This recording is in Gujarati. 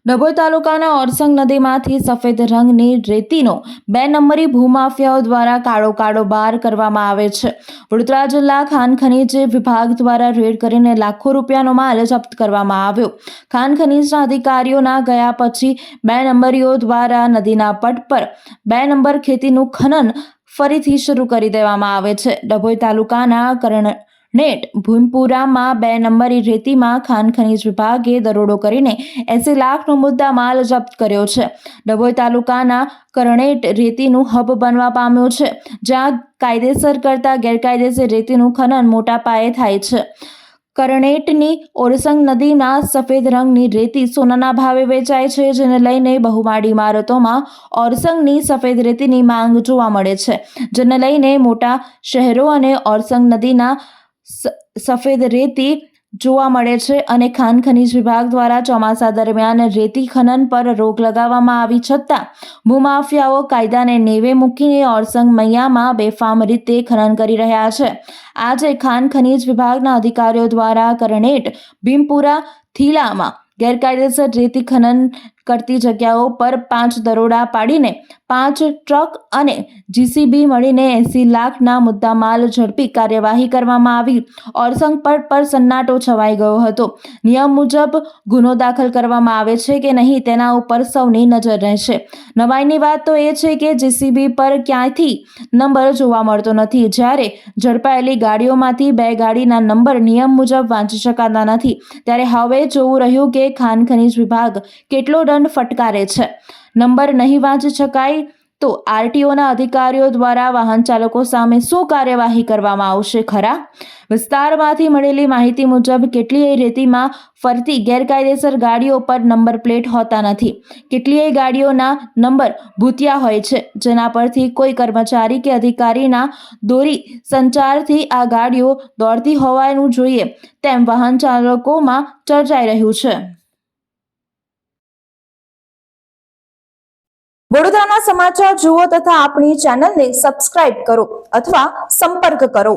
ડભોઈ તાલુકાના ઓરસંગ નદીમાંથી સફેદ રંગની રેતીનો 2 નંબરી ભૂમાફિયાઓ દ્વારા કાળો બહાર કરવામાં આવે છે। વડોદરા જિલ્લા ખાન ખનીજ વિભાગ દ્વારા રેડ કરીને લાખો રૂપિયાનો માલ જપ્ત કરવામાં આવ્યો। ખાન ખનીજના અધિકારીઓના ગયા પછી 2 નંબરીઓ દ્વારા નદીના પટ પર 2 નંબર ખેતીનું ખનન ફરીથી શરૂ કરી દેવામાં આવે છે। ડભોઈ તાલુકાના કરણેટ ભીમપુરામાં 2 નંબરી રેતીમાં ખાન ખનીજ વિભાગે દરોડો કરીને 80 લાખનો મુદ્દા માલ જપ્ત કર્યો છે। ડભોઈ તાલુકાના કરણેટ રેતીનું હબ બનવા પામ્યો છે, જ્યાં કાયદેસર કરતા ગેરકાયદેસર રેતીનું ખનન મોટા પાયે થાય છે। કરણેટની ઓરસંગ નદીના સફેદ રંગની રેતી સોનાના ભાવે વેચાય છે, જેને લઈને બહુમાળી ઇમારતોમાં ઓરસંગની સફેદ રેતીની માંગ જોવા મળે છે, જેને લઈને મોટા શહેરો અને ઓરસંગ નદીના સફેદ રેતી જોવા મળે છે અને ખાન ખનીજ વિભાગ દ્વારા ચોમાસા દરમિયાન રેતી ખનન પર રોક લગાવવામાં આવી છતાં ભૂમાફિયાઓ કાયદાને નેવે મૂકીને ઓરસંગ મૈયામાં બેફામ રીતે ખનન કરી રહ્યા છે। આજે ખાન ખનીજ વિભાગના અધિકારીઓ દ્વારા કરણેટ ભીમપુરા થીલામાં ગેરકાયદેસર રેતી ખનન કરતી જગ્યાઓ પર 5 દરોડા પાડીને 5 ટ્રક અને જીસીબી મળીને 80 લાખના મુદ્દામાલ ઝડપી કાર્યવાહી કરવામાં આવી। ઓરસંગ પટ પર સન્નાટો છવાઈ ગયો હતો। નિયમ મુજબ ગુનો દાખલ કરવામાં આવે છે કે નહીં તેના ઉપર સૌની નજર રહેશે। નવાઈની વાત તો એ છે કે જીસીબી પર ક્યાંયથી નંબર જોવા મળતો નથી, જ્યારે ઝડપાયેલી ગાડીઓમાંથી 2 ગાડીના નંબર નિયમ મુજબ વાંચી શકાતા નથી। ત્યારે હવે જોવું રહ્યું કે ખાન ખનીજ વિભાગ કેટલો દંડ ફટકારે છે। નંબર નહીં વાંચી શકાય તો આરટીઓના અધિકારીઓ દ્વારા વાહન ચાલકો સામે શું કાર્યવાહી કરવામાં આવશે ખરા? વિસ્તારમાંથી મળેલી માહિતી મુજબ કેટલીય રેતીમાં ફરતી ગેરકાયદેસર ગાડીઓ પર નંબર પ્લેટ હોતા નથી। કેટલીય ગાડીઓના નંબર ભૂતિયા હોય છે, જેના પરથી કોઈ કર્મચારી કે અધિકારીના દોરી સંચારથી આ ગાડીઓ દોડતી હોવાનું જોઈએ તેમ વાહન ચાલકોમાં ચર્ચાઈ રહ્યું છે। વડોદરાના સમાચાર જુઓ તથા આપણી ચેનલને સબસ્ક્રાઇબ કરો અથવા સંપર્ક કરો।